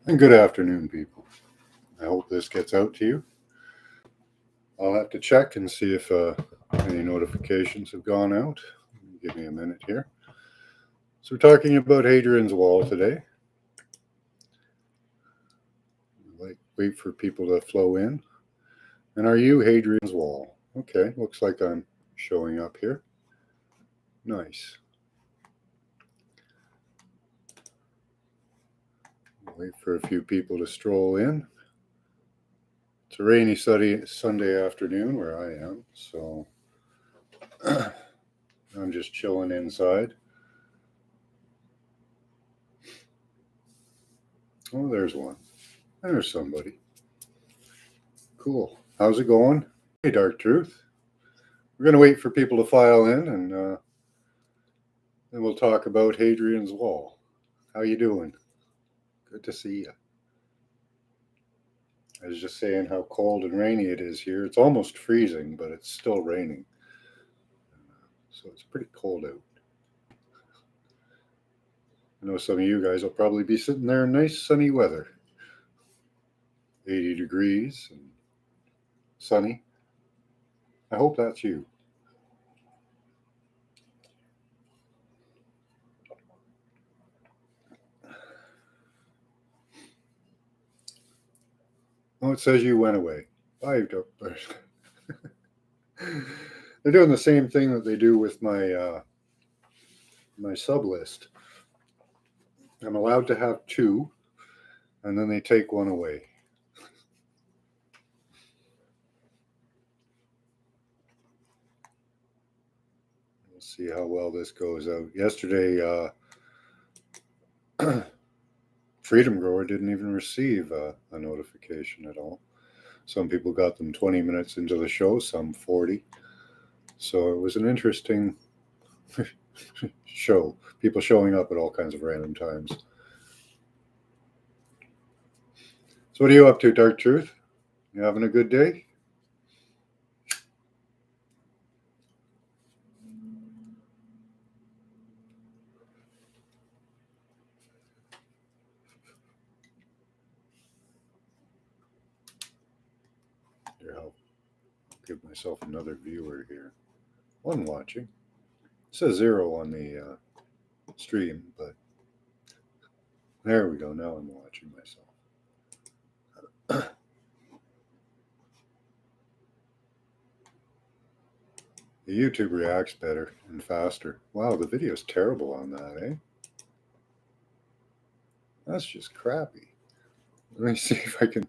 And good afternoon, people. I hope this gets out to you. I'll have to check and see if any notifications have gone out. Give me a minute here. So, we're talking about Hadrian's Wall today. Wait for people to flow in. And are you Hadrian's Wall? Okay, looks like I'm showing up here. Nice. Wait for a few people to stroll in. It's a rainy, Sunday afternoon where I am, so I'm just chilling inside. Oh, there's one. There's somebody. Cool. How's it going? Hey, Dark Truth. We're going to wait for people to file in, and then we'll talk about Hadrian's Wall. How you doing? Good to see you. I was just saying how cold and rainy it is here. It's almost freezing, but it's still raining. So it's pretty cold out. I know some of you guys will probably be sitting there in nice sunny weather. 80 degrees and sunny. I hope that's you. Oh, it says you went away. Bye, Doctor. They're doing the same thing that they do with my my sub list. I'm allowed to have two, and then they take one away. We'll see how well this goes out. Yesterday, Freedom Grower didn't even receive a notification at all. Some people got them 20 minutes into the show, some 40. So it was an interesting show. People showing up at all kinds of random times. So what are you up to, Dark Truth? You having a good day? Here, I'll give myself another viewer here. One watching. It says 0 on the stream, but there we go. Now I'm watching myself. The YouTube reacts better and faster. Wow, the video's terrible on that, eh? That's just crappy. Let me see if I can.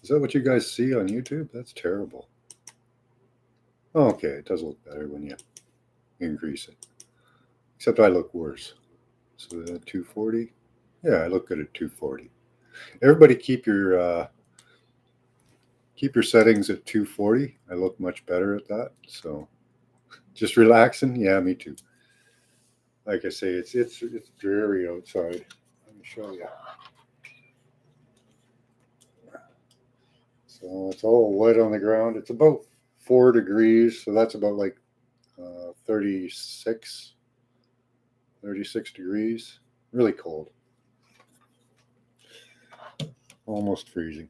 Is that what you guys see on YouTube? That's terrible. Oh, okay, it does look better when you increase it. Except I look worse. So 240. Yeah, I look good at 240. Everybody keep your settings at 240. I look much better at that. So just relaxing. Yeah, me too. Like I say, it's dreary outside. Let me show you. So it's all wet on the ground. It's about 4 degrees. So that's about like 36 degrees. Really cold. Almost freezing.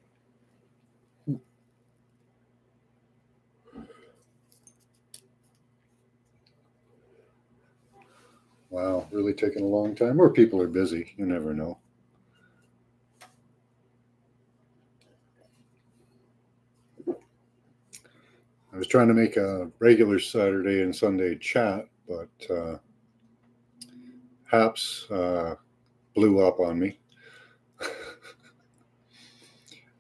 Wow, really taking a long time. Or people are busy. You never know. I was trying to make a regular Saturday and Sunday chat, but Haps blew up on me.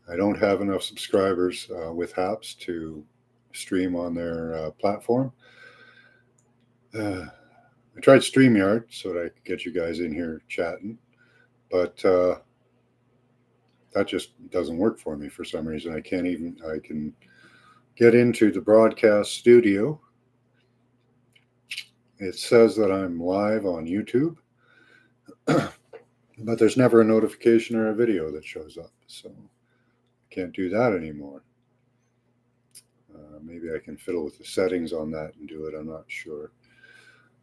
I don't have enough subscribers with Haps to stream on their platform. I tried StreamYard so that I could get you guys in here chatting, but that just doesn't work for me for some reason. I can get into the broadcast studio. It says that I'm live on YouTube, but there's never a notification or a video that shows up. So I can't do that anymore. Maybe I can fiddle with the settings on that and do it. I'm not sure.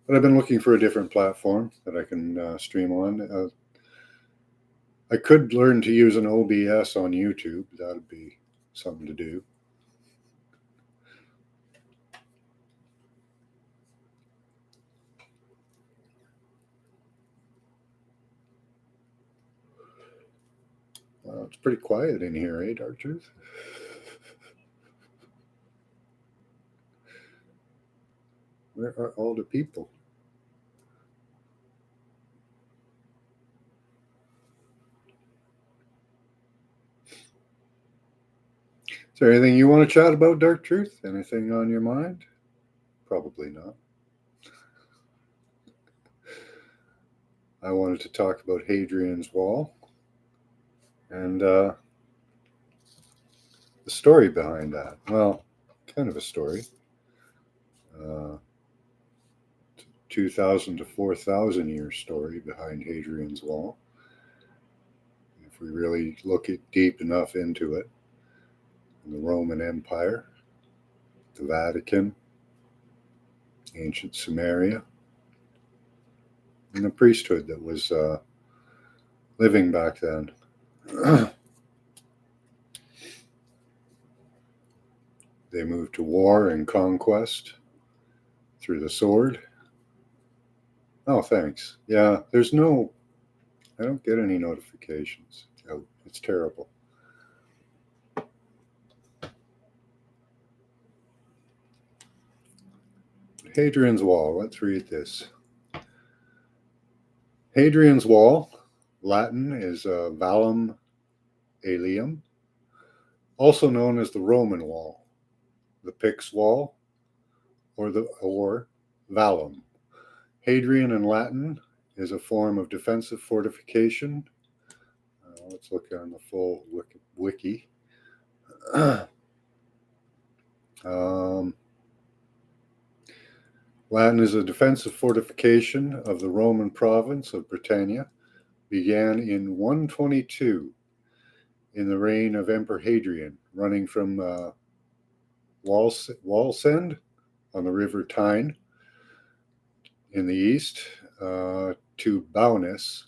But I've been looking for a different platform that I can stream on. I could learn to use an OBS on YouTube. That would be something to do. Well, it's pretty quiet in here, eh, Dark Truth? Where are all the people? Is there anything you want to chat about, Dark Truth? Anything on your mind? Probably not. I wanted to talk about Hadrian's Wall and the story behind that. Well, kind of a story. 2,000 to 4,000 year story behind Hadrian's Wall. If we really look deep enough into it, the Roman Empire, the Vatican, ancient Samaria, and the priesthood that was living back then. They moved to war and conquest through the sword. Oh, thanks. Yeah, I don't get any notifications. Oh, it's terrible. Hadrian's Wall, let's read this. Hadrian's Wall, Latin is Valum Aelium, also known as the Roman Wall, the Picts Wall, or Valum. Hadrian in Latin is a form of defensive fortification. Let's look on the full wiki. Latin is a defensive fortification of the Roman province of Britannia, began in 122 in the reign of Emperor Hadrian, running from Wallsend on the River Tyne in the east to Bowness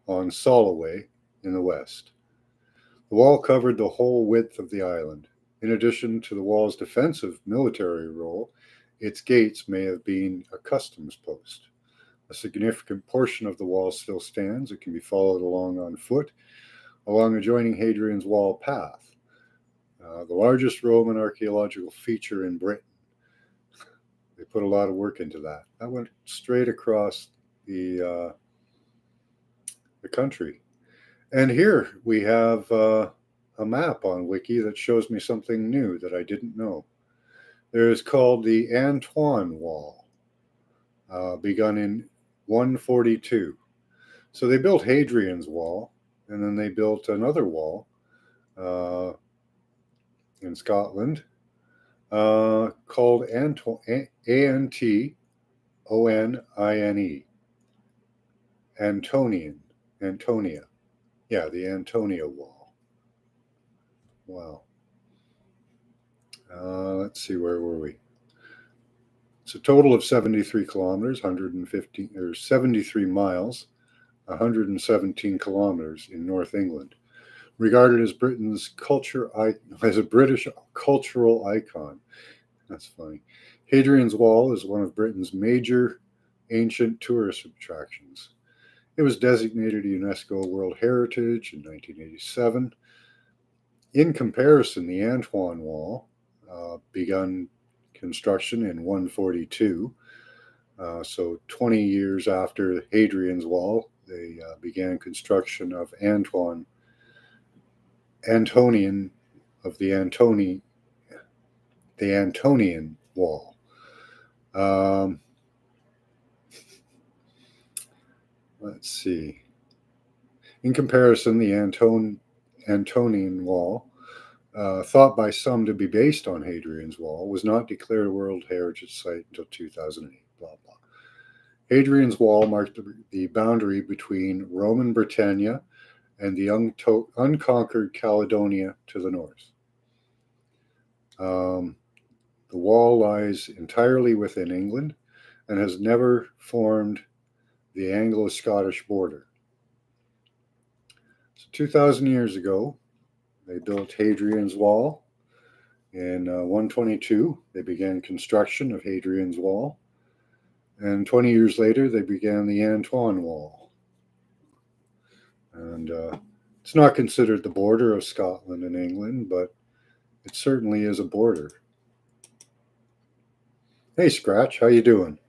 on Solway in the west. The wall covered the whole width of the island. In addition to the wall's defensive military role, its gates may have been a customs post. A significant portion of the wall still stands. It can be followed along on foot, along adjoining Hadrian's Wall path, the largest Roman archaeological feature in Britain. They put a lot of work into that. That went straight across the country. And here we have a map on Wiki that shows me something new that I didn't know. There is called the Antoine Wall, begun in 142. So they built Hadrian's Wall, and then they built another wall in Scotland called Antonie. Antonia. Yeah, the Antonia Wall. Wow. Let's see, where were we? It's a total of 73 kilometers, 73 miles, 117 kilometers in North England. Regarded as as a British cultural icon. That's funny. Hadrian's Wall is one of Britain's major ancient tourist attractions. It was designated a UNESCO World Heritage in 1987. In comparison, the Antoine Wall begun construction in 142. So 20 years after Hadrian's Wall, they began construction of Antonian Wall. Let's see. In comparison, the Antonian Wall, thought by some to be based on Hadrian's Wall, was not declared a World Heritage Site until 2008. Blah blah. Hadrian's Wall marked the boundary between Roman Britannia and the unconquered Caledonia to the north. The wall lies entirely within England and has never formed the Anglo-Scottish border. So 2,000 years ago, they built Hadrian's Wall. In 122, they began construction of Hadrian's Wall. And 20 years later, they began the Antoine Wall. And it's not considered the border of Scotland and England, but it certainly is a border. Hey, Scratch, how you doing?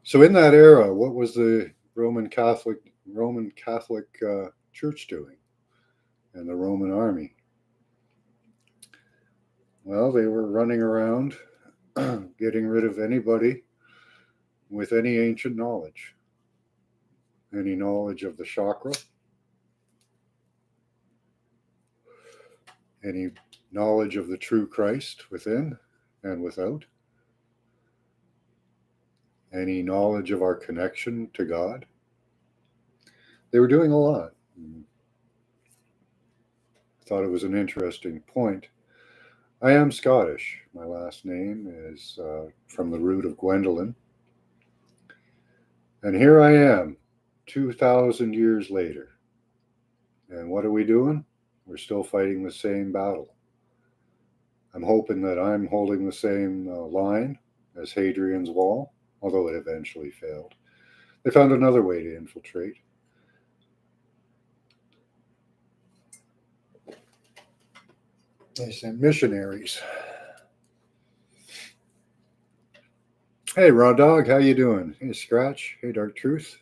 So in that era, what was the Roman Catholic Church doing, and the Roman army? Well, they were running around getting rid of anybody with any ancient knowledge, any knowledge of the chakra, any knowledge of the true Christ within and without, any knowledge of our connection to God. They were doing a lot. I thought it was an interesting point. I am Scottish. My last name is from the root of Gwendolyn. And here I am, 2,000 years later. And what are we doing? We're still fighting the same battle. I'm hoping that I'm holding the same line as Hadrian's Wall, although it eventually failed. They found another way to infiltrate. They sent missionaries. Hey, Raw Dog, how you doing? Hey, Scratch. Hey, Dark Truth.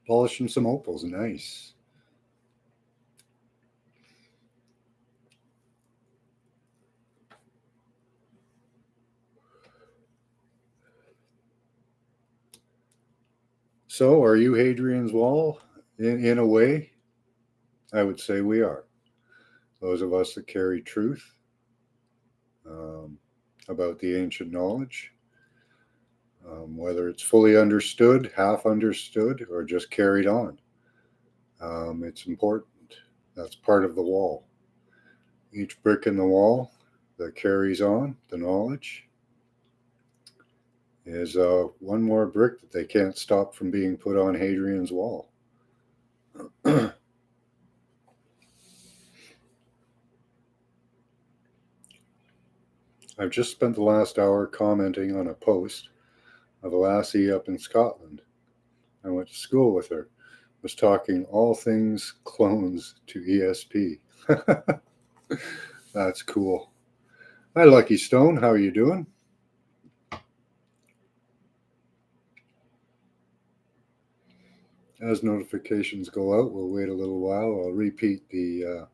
Polishing some opals, nice. So, are you Hadrian's Wall? In a way, I would say we are. Those of us that carry truth about the ancient knowledge, whether it's fully understood, half understood, or just carried on. It's important. That's part of the wall. Each brick in the wall that carries on the knowledge is one more brick that they can't stop from being put on Hadrian's Wall. I've just spent the last hour commenting on a post of a lassie up in Scotland. I went to school with her. Was talking all things clones to ESP. That's cool. Hi, Lucky Stone. How are you doing? As notifications go out, we'll wait a little while. I'll repeat the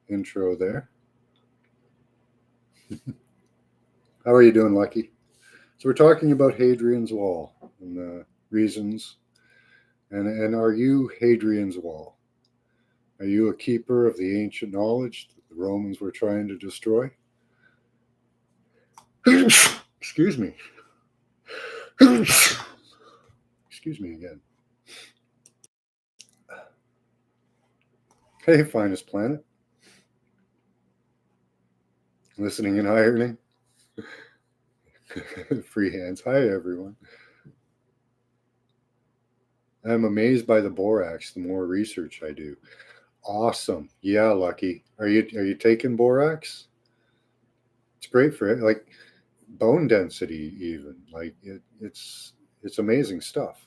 intro there. How are you doing, Lucky? So we're talking about Hadrian's Wall and the reasons. And are you Hadrian's Wall? Are you a keeper of the ancient knowledge that the Romans were trying to destroy? Excuse me. Excuse me again. Hey, Finest Planet. Listening and ironing. Free hands. Hi, everyone. I'm amazed by the borax the more research I do. Awesome. Yeah, Lucky. Are you taking borax? It's great for it. Like bone density even. Like it's amazing stuff.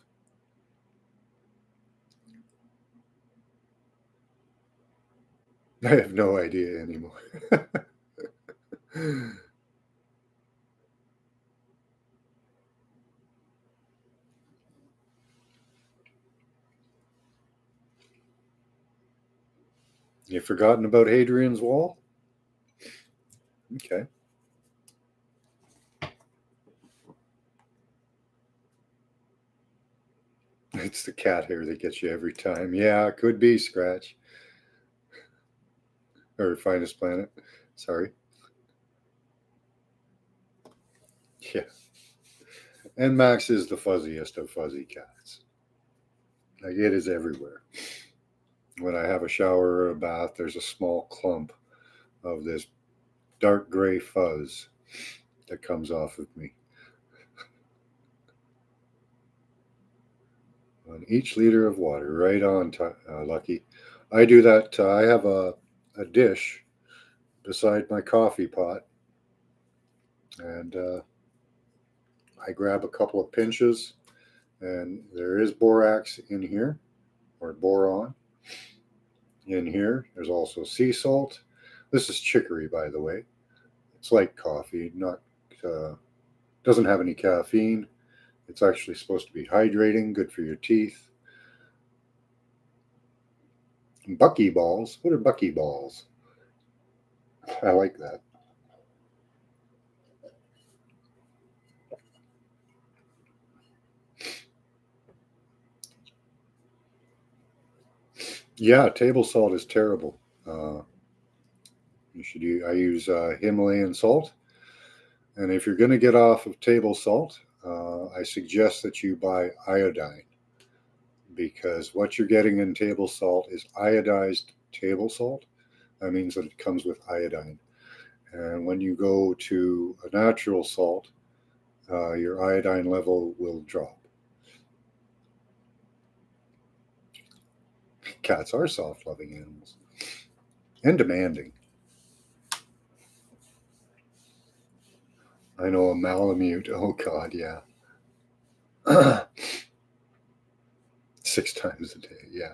I have no idea anymore. You've forgotten about Hadrian's Wall? Okay. It's the cat hair that gets you every time. Yeah, it could be, Scratch. Or Finest Planet. Sorry. Yeah. And Max is the fuzziest of fuzzy cats. Like it is everywhere. When I have a shower or a bath, there's a small clump of this dark gray fuzz that comes off of me. On each liter of water, right on, Lucky. I do that. I have a dish beside my coffee pot, and I grab a couple of pinches, and there is borax in here, or boron in here. There's also sea salt. This is chicory, by the way. It's like coffee, not doesn't have any caffeine. It's actually supposed to be hydrating, good for your teeth. Buckyballs. What are buckyballs? I like that. Yeah, table salt is terrible. You should use, I use Himalayan salt, and if you're going to get off of table salt, I suggest that you buy iodine, because what you're getting in table salt is iodized table salt. That means that it comes with iodine. And when you go to a natural salt, your iodine level will drop. Cats are soft loving animals and demanding. I know a Malamute. Oh, God, yeah. 6 times a day, yeah.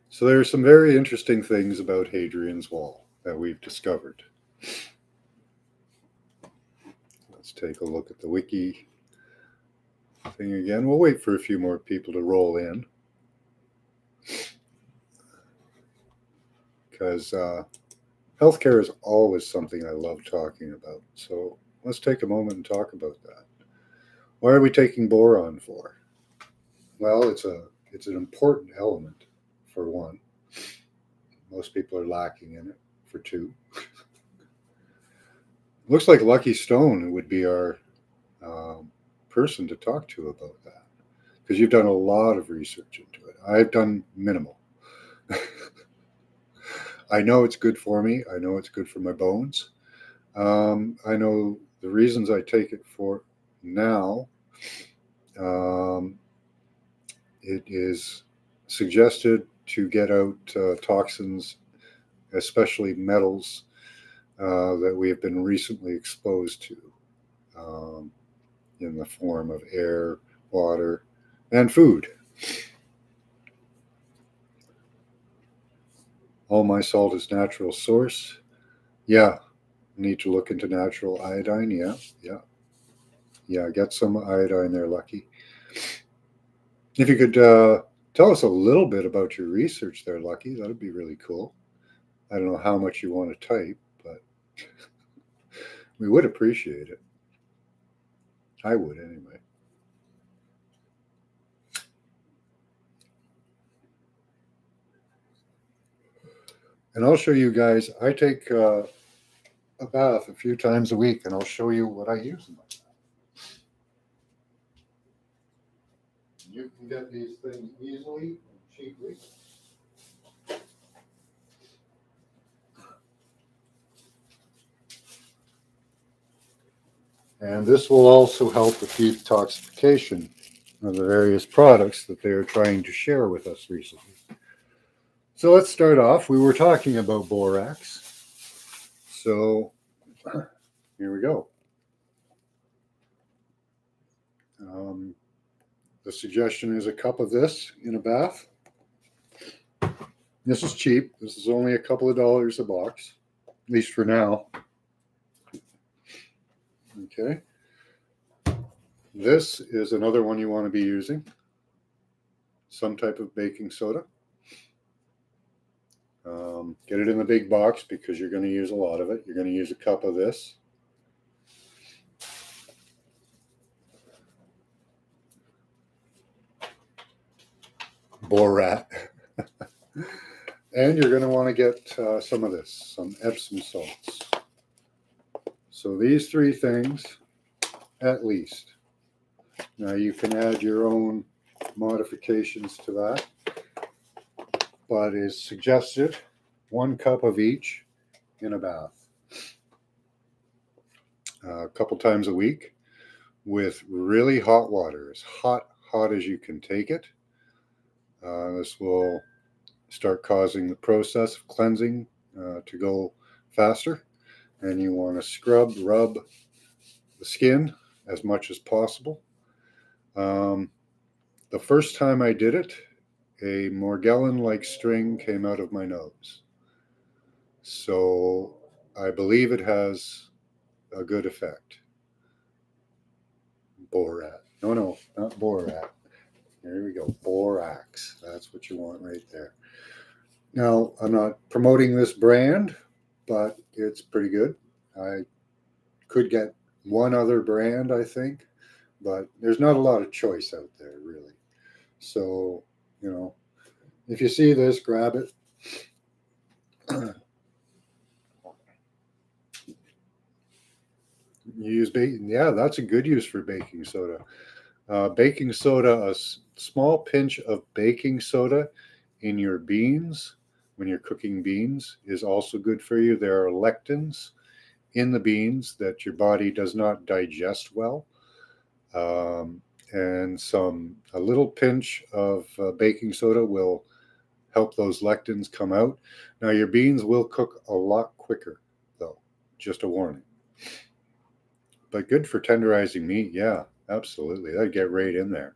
So there are some very interesting things about Hadrian's Wall that we've discovered. Let's take a look at the wiki thing again. We'll wait for a few more people to roll in, because healthcare is always something I love talking about. So let's take a moment and talk about that. Why are we taking boron for? Well, it's an important element, for one. Most people are lacking in it, for two. Looks like Lucky Stone would be our person to talk to about that, because you've done a lot of research into it. I've done minimal. I know it's good for me. I know it's good for my bones. I know the reasons I take it for now. It is suggested to get out toxins, especially metals, that we have been recently exposed to, in the form of air, water, and food. All my salt is natural source. Yeah, need to look into natural iodine. Yeah. Get some iodine there, Lucky. If you could tell us a little bit about your research there, Lucky, that would be really cool. I don't know how much you want to type, but we would appreciate it. I would, anyway. And I'll show you guys. I take a bath a few times a week, and I'll show you what I use in my bath. You can get these things easily and cheaply. And this will also help with detoxification of the various products that they are trying to share with us recently. So let's start off. We were talking about borax. So here we go. The suggestion is a cup of this in a bath. This is cheap. This is only a couple of dollars a box, at least for now. Okay. This is another one you want to be using. Some type of baking soda. Get it in the big box because you're going to use a lot of it. You're going to use a cup of this. Borat. And you're going to want to get some of this, some Epsom salts. So these 3 things, at least. Now you can add your own modifications to that, but it's suggested 1 cup of each in a bath a couple times a week with really hot water, as hot as you can take it. This will start causing the process of cleansing to go faster. And you want to rub the skin as much as possible. The first time I did it, a Morgellon-like string came out of my nose. So I believe it has a good effect. Borat. No, not Borat. Here we go. Borax. That's what you want right there. Now, I'm not promoting this brand, but it's pretty good. I could get one other brand, I think, but there's not a lot of choice out there, really. So, if you see this, grab it. You use baking. Yeah, that's a good use for baking soda. Baking soda, a small pinch of baking soda in your beans when you're cooking beans is also good for you. There are lectins in the beans that your body does not digest well. And a little pinch of baking soda will help those lectins come out. Now, your beans will cook a lot quicker, though, just a warning. But good for tenderizing meat. Yeah, absolutely. That'd get right in there.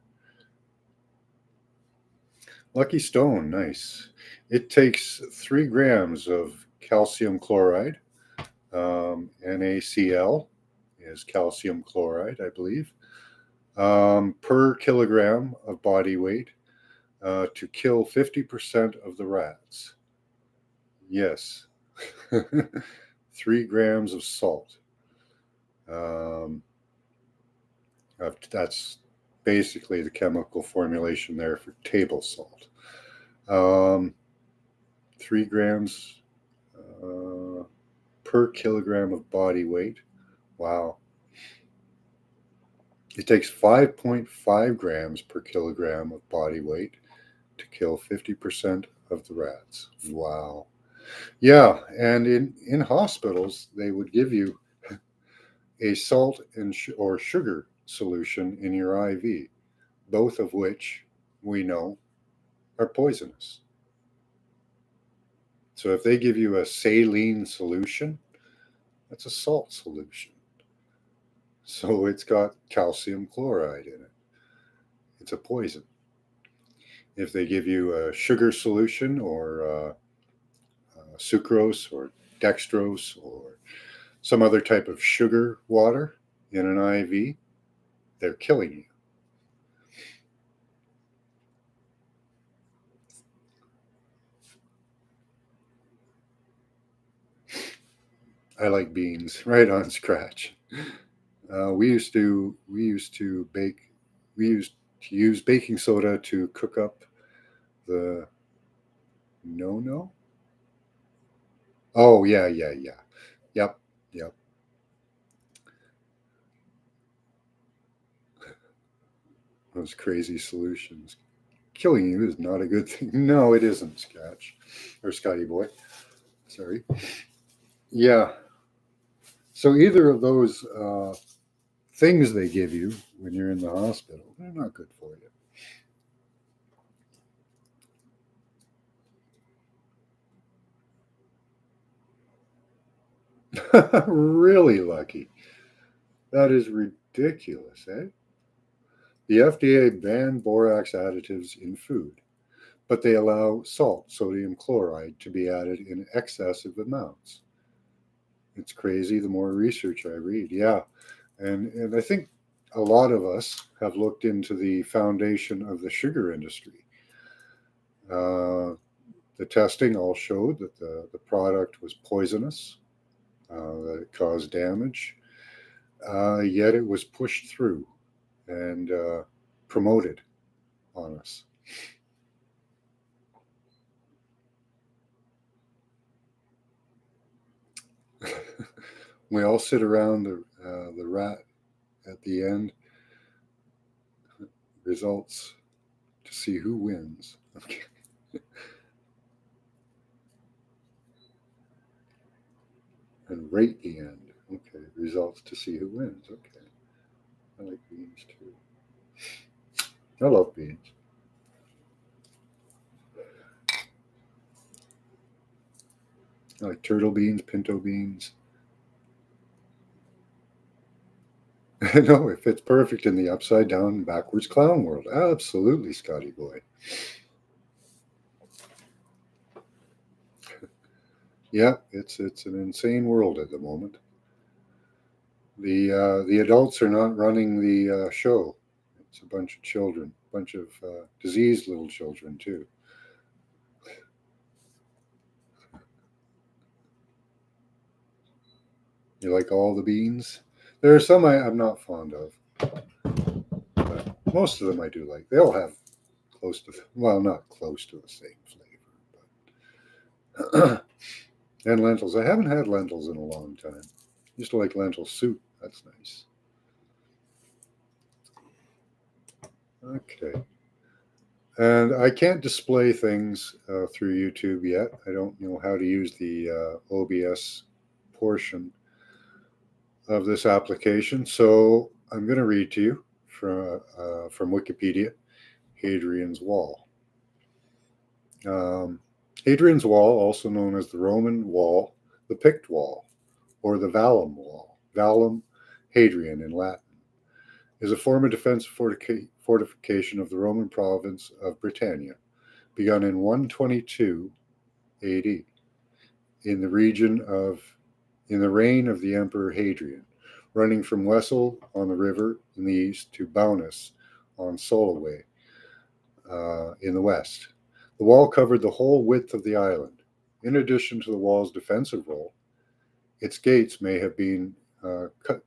Lucky Stone, nice. It takes 3 grams of calcium chloride. NaCl is calcium chloride, I believe, per kilogram of body weight to kill 50% of the rats. Yes. 3 grams of salt. That's basically the chemical formulation there for table salt. 3 grams per kilogram of body weight. Wow. It takes 5.5 grams per kilogram of body weight to kill 50% of the rats. Wow. Yeah, and in hospitals, they would give you a salt or sugar solution in your IV, both of which we know are poisonous. So if they give you a saline solution, that's a salt solution. So it's got calcium chloride in it. It's a poison. If they give you a sugar solution or sucrose or dextrose or some other type of sugar water in an IV, they're killing you. I like beans right on scratch. We used to bake. We used to use baking soda to cook up the no. Oh yeah. Yep. Those crazy solutions. Killing you is not a good thing. No, it isn't, Scratch or Scotty Boy. Sorry. Yeah. So either of those things they give you when you're in the hospital, they're not good for you. Really lucky. That is ridiculous, eh? The FDA banned borax additives in food, but they allow salt, sodium chloride, to be added in excessive amounts. It's crazy the more research I read. Yeah. And I think a lot of us have looked into the foundation of the sugar industry. The testing all showed that the product was poisonous, that it caused damage, yet it was pushed through and promoted on us. We all sit around the rat at the end results to see who wins. Okay. And rate the end. Okay. Results to see who wins. Okay. I like beans too. I love beans. I like turtle beans, pinto beans. No, it fits perfect in the upside down, backwards clown world. Absolutely, Scotty boy. Yeah, it's an insane world at the moment. The adults are not running the show. It's a bunch of children, bunch of diseased little children too. You like all the beans? There are some I'm not fond of, but most of them I do like. They all have close to, well, not close to the same flavor, but and lentils. I haven't had lentils in a long time. Used to like lentil soup. That's nice. Okay. And I can't display things through YouTube yet. I don't know how to use the OBS portion of this application. So I'm going to read to you from Wikipedia, Hadrian's Wall. Hadrian's Wall, also known as the Roman Wall, the Pict Wall, or the Vallum Wall, Vallum Hadrian in Latin, is a form of defensive fortification of the Roman province of Britannia, begun in 122 AD in the reign of the Emperor Hadrian, running from Wesel on the river in the east to Bowness on Solway in the west. The wall covered the whole width of the island. In addition to the wall's defensive role, its gates may have been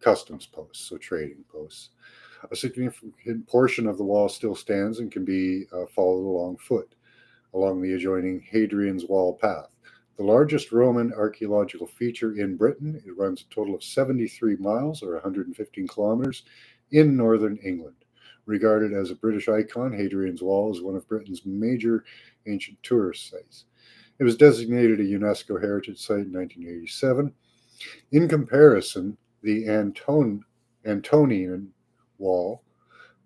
customs posts, so trading posts. A significant portion of the wall still stands and can be followed along foot along the adjoining Hadrian's Wall path. The largest Roman archaeological feature in Britain, it runs a total of 73 miles or 115 kilometers in northern England. Regarded as a British icon, Hadrian's Wall is one of Britain's major ancient tourist sites. It was designated a UNESCO Heritage Site in 1987. In comparison, the Antonian Wall,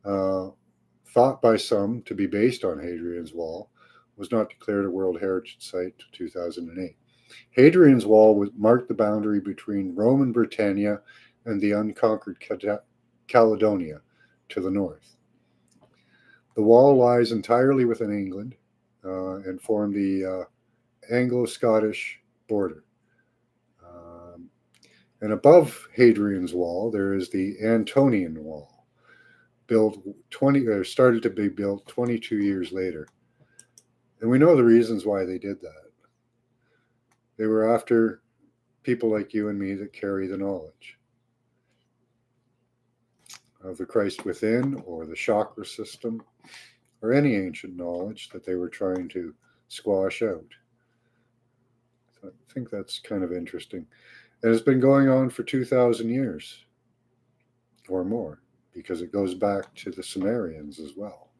thought by some to be based on Hadrian's Wall, was not declared a World Heritage Site until 2008. Hadrian's Wall marked the boundary between Roman Britannia and the unconquered Caledonia to the north. The wall lies entirely within England and formed the Anglo-Scottish border. And above Hadrian's Wall, there is the Antonian Wall, started to be built 22 years later. And we know the reasons why they did that. They were after people like you and me that carry the knowledge of the Christ within, or the chakra system, or any ancient knowledge that they were trying to squash out. So I think that's kind of interesting. And it's been going on for 2,000 years or more, because it goes back to the Sumerians as well,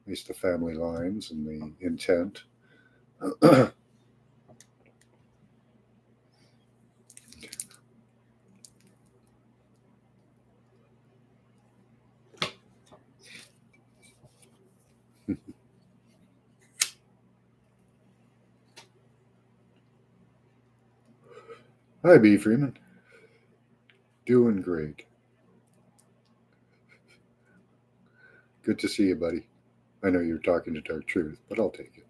at least the family lines and the intent. Hi, B. Freeman. Doing great. Good to see you, buddy. I know you're talking to Dark Truth, but I'll take it.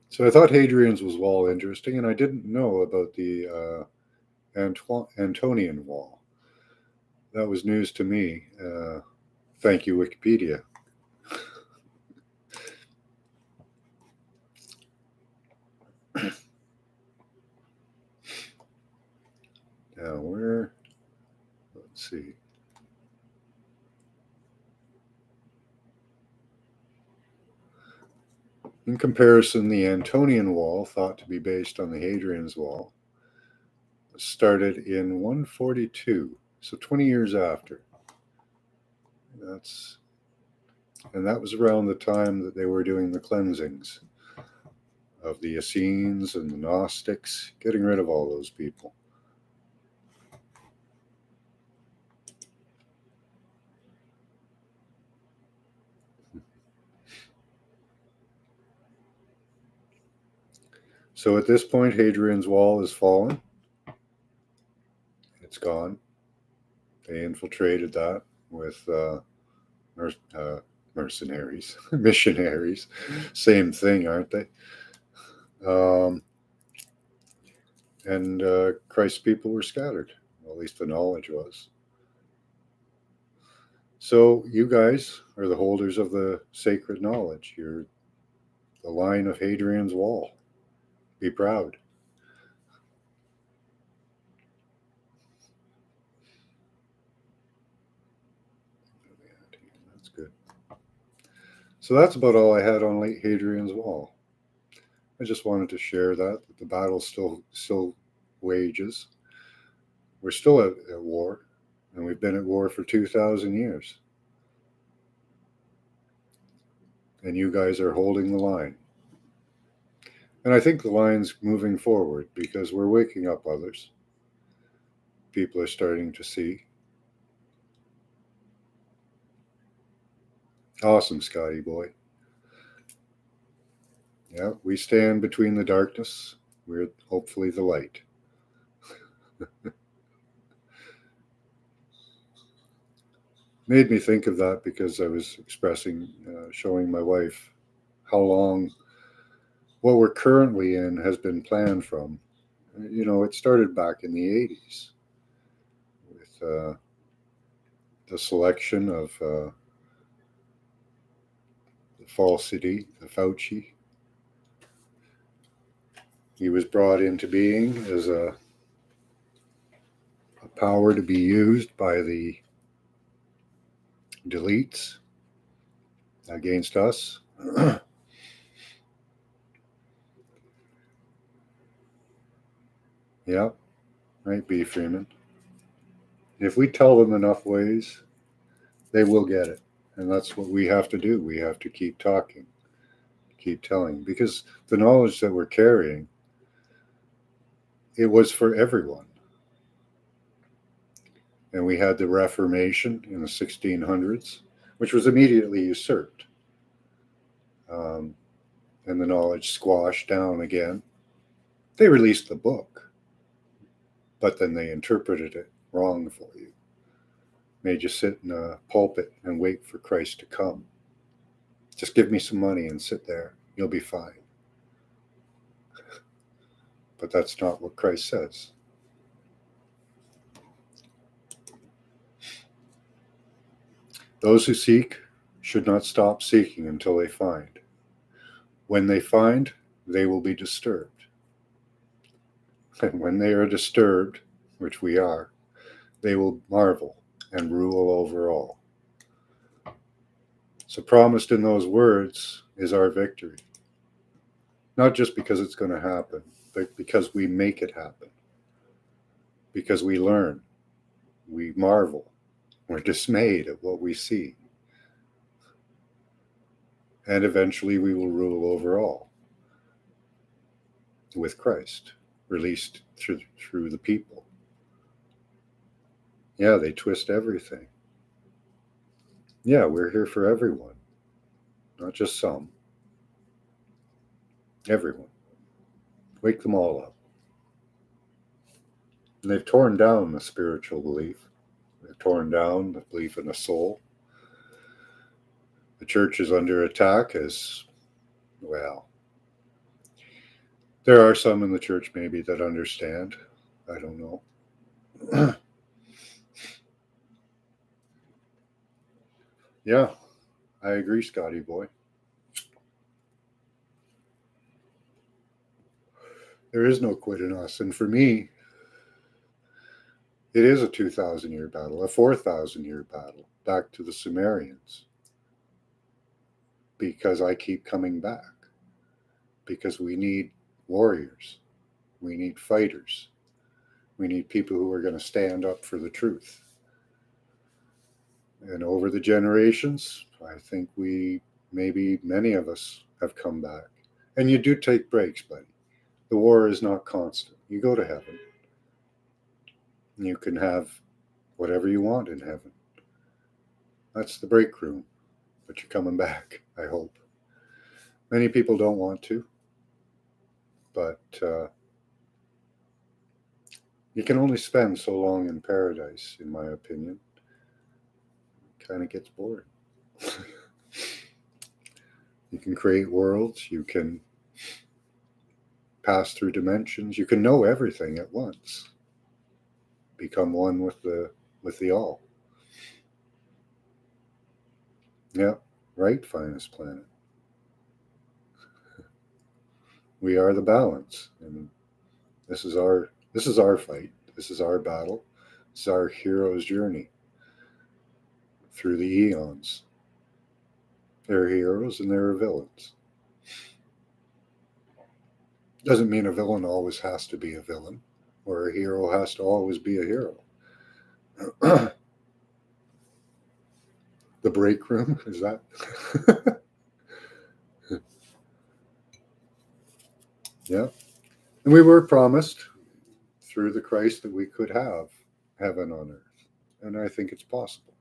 So I thought Hadrian's was Wall interesting, and I didn't know about the Antonian Wall. That was news to me. Thank you, Wikipedia. Now, let's see. In comparison, the Antonian Wall, thought to be based on the Hadrians Wall, started in 142, so 20 years after. That was around the time that they were doing the cleansings of the Essenes and the Gnostics, getting rid of all those people. So at this point, Hadrian's Wall is fallen. It's gone. They infiltrated that with mercenaries, missionaries. Same thing, aren't they? And Christ's people were scattered. Well, at least the knowledge was. So you guys are the holders of the sacred knowledge. You're the line of Hadrian's Wall. Be proud. That's good. So that's about all I had on late Hadrian's Wall. I just wanted to share that the battle still wages. We're still at war, and we've been at war for 2,000 years. And you guys are holding the line. And I think the line's moving forward because we're waking up others. People are starting to see. Awesome, Scotty boy. Yeah, we stand between the darkness. We're hopefully the light. Made me think of that because I was showing my wife how long what we're currently in has been planned from. You know, it started back in the 80s with the selection of the falsity, the Fauci. He was brought into being as a power to be used by the deletes against us. Yeah, right, B. Freeman. If we tell them enough ways, they will get it. And that's what we have to do. We have to keep talking, keep telling, because the knowledge that we're carrying, it was for everyone. And we had the Reformation in the 1600s, which was immediately usurped. And the knowledge squashed down again. They released the book, but then they interpreted it wrong for you. Made you sit in a pulpit and wait for Christ to come. Just give me some money and sit there. You'll be fine. But that's not what Christ says. Those who seek should not stop seeking until they find. When they find, they will be disturbed. And when they are disturbed, which we are, they will marvel and rule over all. So promised in those words is our victory. Not just because it's going to happen, but because we make it happen. Because we learn, we marvel, we're dismayed at what we see. And eventually we will rule over all with Christ, released through the people. Yeah, they twist everything. Yeah, we're here for everyone, not just some. Everyone. Wake them all up. And they've torn down the spiritual belief. They've torn down the belief in the soul. The church is under attack as well. There are some in the church maybe that understand. I don't know. Yeah, I agree, Scotty boy. There is no quit in us. And for me, it is a 2,000-year battle, a 4,000-year battle, back to the Sumerians. Because I keep coming back. because we need warriors, we need fighters, we need people who are going to stand up for the truth. And over the generations, I think maybe many of us have come back. And you do take breaks, buddy. The war is not constant. You go to heaven. You can have whatever you want in heaven. That's the break room. But you're coming back, I hope. Many people don't want to, but you can only spend so long in paradise, in my opinion. It kind of gets boring. You can create worlds, you can pass through dimensions, you can know everything at once. Become one with the all. Yeah, right, finest planet. We are the balance, and this is our fight. This is our battle. This is our hero's journey through the eons. There are heroes and there are villains. Doesn't mean a villain always has to be a villain, or a hero has to always be a hero. The break room, is that? Yeah. And we were promised through the Christ that we could have heaven on earth. And I think it's possible.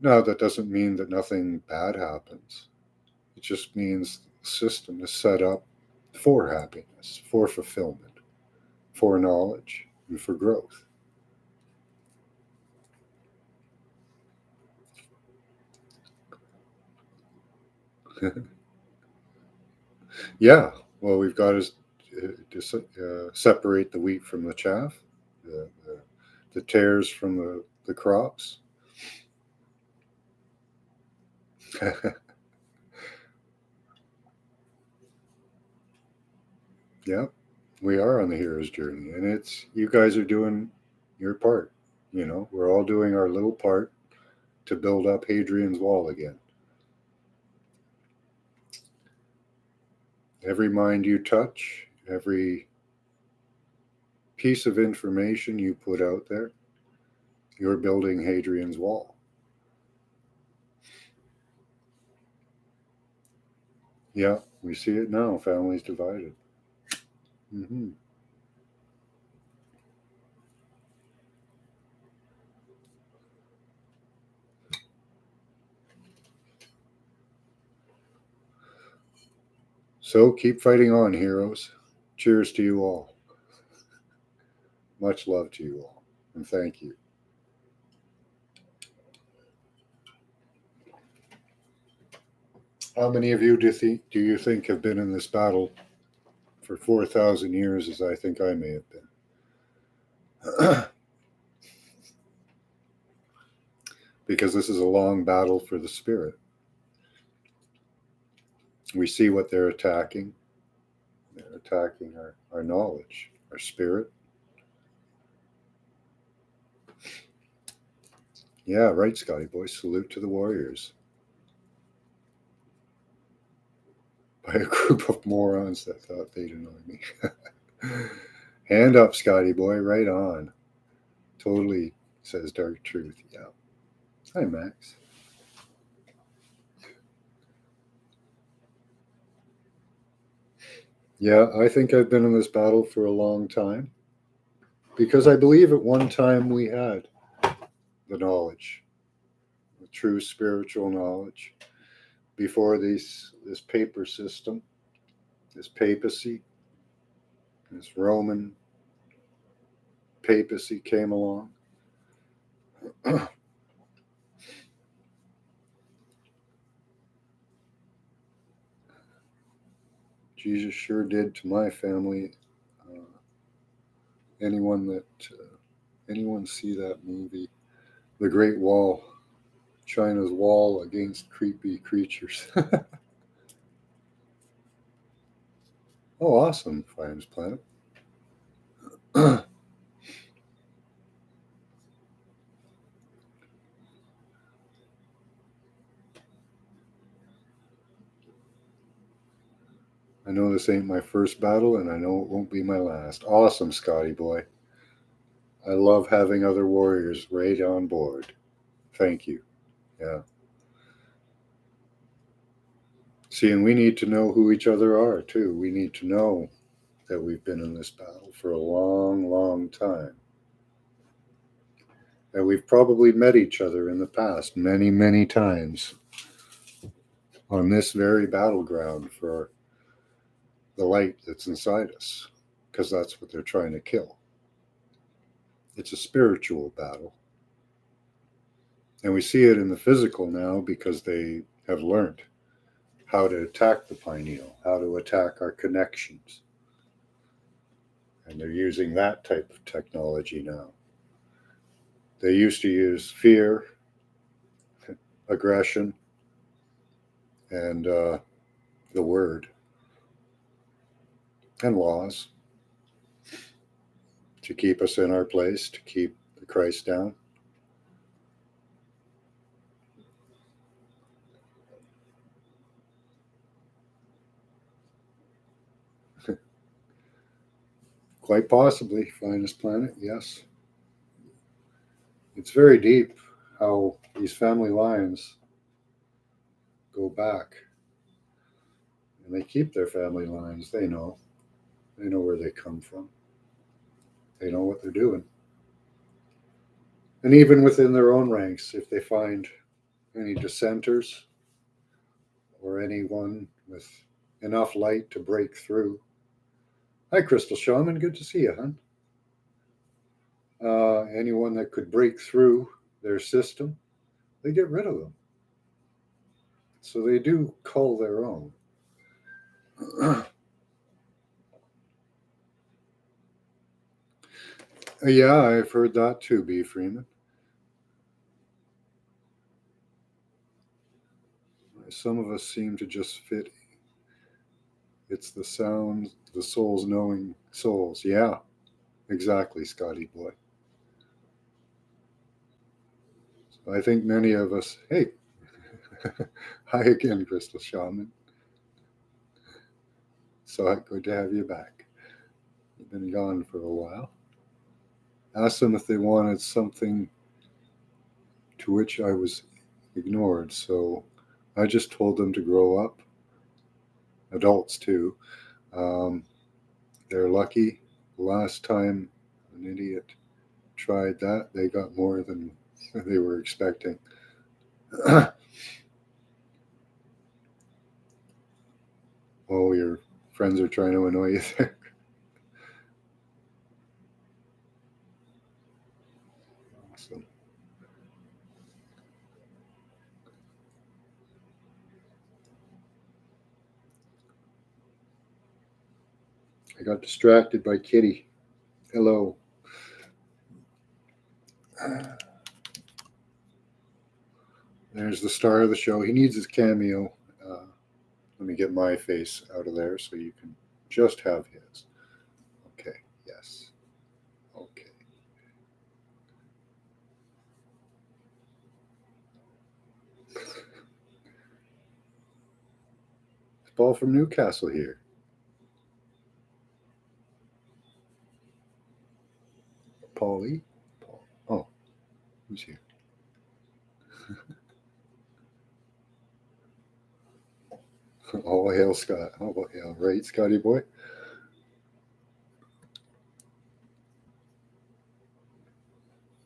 Now, that doesn't mean that nothing bad happens. It just means the system is set up for happiness, for fulfillment, for knowledge, and for growth. Yeah, well, we've got to separate the wheat from the chaff, the tares from the crops. Yeah, we are on the hero's journey, and you guys are doing your part. We're all doing our little part to build up Hadrian's Wall again. Every mind you touch, every piece of information you put out there, you're building Hadrian's Wall. Yeah, we see it now. Families divided. Mm-hmm. So keep fighting on, heroes. Cheers to you all. Much love to you all, and thank you. How many of you do you think have been in this battle for 4,000 years, as I think I may have been? Because this is a long battle for the spirit. We see what they're attacking. They're attacking our knowledge, our spirit. Yeah, right, Scotty boy. Salute to the warriors. By a group of morons that thought they'd annoy me. Hand up, Scotty boy. Right on. Totally, says Dark Truth. Yeah. Hi, Max. Yeah, I think I've been in this battle for a long time because I believe at one time we had the knowledge, the true spiritual knowledge, before this paper system, this papacy, this Roman papacy came along. Jesus sure did to my family. Uh, anyone see that movie, The Great Wall, China's wall against creepy creatures? Oh, awesome, Finest Planet. I know this ain't my first battle, and I know it won't be my last. Awesome, Scotty boy. I love having other warriors right on board. Thank you. Yeah. See, and we need to know who each other are, too. We need to know that we've been in this battle for a long, long time. And we've probably met each other in the past many, many times on this very battleground for the light that's inside us, because that's what they're trying to kill. It's a spiritual battle. And we see it in the physical now because they have learned how to attack the pineal, how to attack our connections. And they're using that type of technology now. They used to use fear, aggression, and the word, and laws to keep us in our place, to keep the Christ down. Quite possibly, finest planet, yes. It's very deep how these family lines go back. And they keep their family lines. They know. They know where they come from. They know what they're doing. And even within their own ranks, if they find any dissenters or anyone with enough light to break through. Hi, Crystal Shaman. Good to see you, hon. Anyone that could break through their system, they get rid of them. So they do cull their own. Yeah, I've heard that too, B. Freeman. Some of us seem to just fit. It's the sound, the souls knowing souls. Yeah, exactly, Scotty boy. So I think many of us, hey, hi again, Crystal Shaman. So good to have you back. You've been gone for a while. Asked them if they wanted something, to which I was ignored. So I just told them to grow up. Adults too. Um, they're lucky. Last time an idiot tried that, they got more than they were expecting. Oh, your friends are trying to annoy you there. Awesome. I got distracted by Kitty. Hello. There's the star of the show. He needs his cameo. Let me get my face out of there so you can just have his. Okay, yes. Okay. It's Paul from Newcastle here. Paulie? Paul. Oh, who's here? All hail Scott. All hail, right, Scotty boy?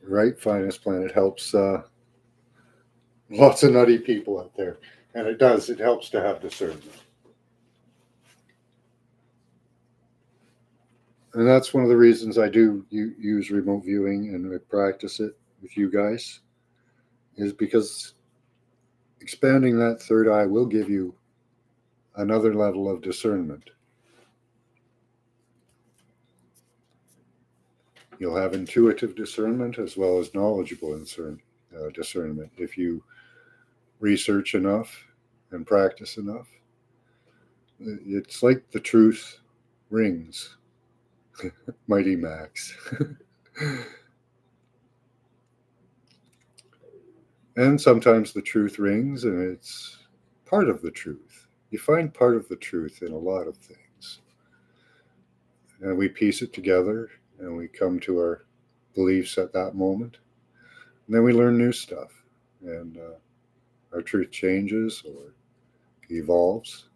Right, Finest Planet helps lots of nutty people out there. And it does, it helps to have discernment. And that's one of the reasons I do use remote viewing and I practice it with you guys, is because expanding that third eye will give you another level of discernment. You'll have intuitive discernment as well as knowledgeable discernment if you research enough and practice enough. It's like the truth rings. Mighty Max. And sometimes the truth rings and it's part of the truth. you find part of the truth in a lot of things. And we piece it together and we come to our beliefs at that moment. And then we learn new stuff. And our truth changes or evolves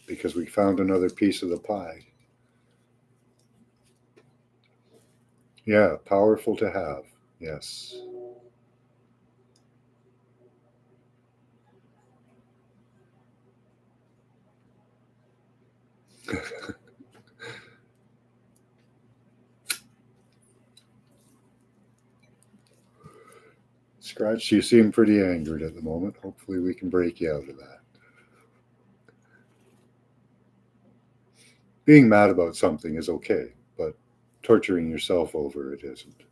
because we found another piece of the pie. Yeah, powerful to have. Yes. Scratch, you seem pretty angered at the moment. Hopefully, we can break you out of that. Being mad about something is okay, but torturing yourself over it isn't.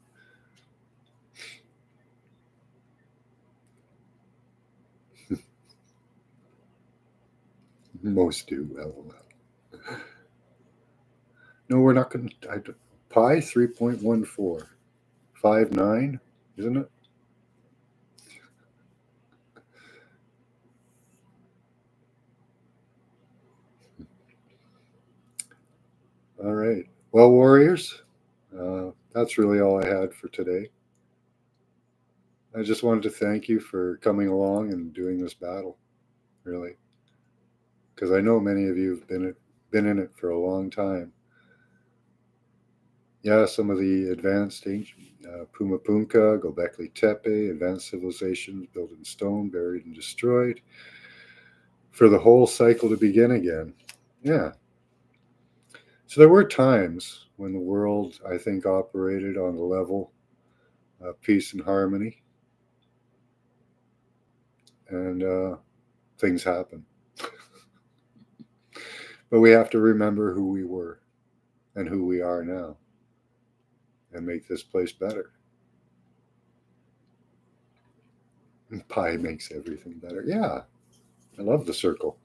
Most do. LOL. No, we're not going to. Pi 3.1459, isn't it? All right. Well, warriors, that's really all I had for today. I just wanted to thank you for coming along and doing this battle, really, because I know many of you have been in it for a long time. Yeah, some of the advanced ancient Puma Punka, Gobekli Tepe, advanced civilizations built in stone, buried and destroyed, for the whole cycle to begin again. Yeah. So there were times when the world, I think, operated on the level of peace and harmony, and things happen. But we have to remember who we were and who we are now and make this place better. Pi makes everything better. Yeah, I love the circle.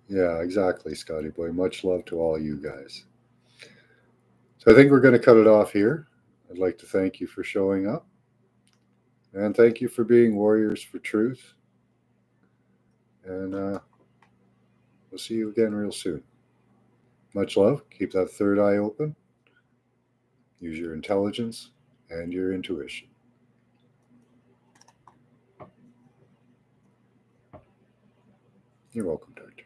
Yeah, exactly, Scotty Boy. Much love to all you guys. So I think we're going to cut it off here. I'd like to thank you for showing up. And thank you for being warriors for truth. And we'll see you again real soon. Much love. Keep that third eye open. Use your intelligence and your intuition. You're welcome, Doctor.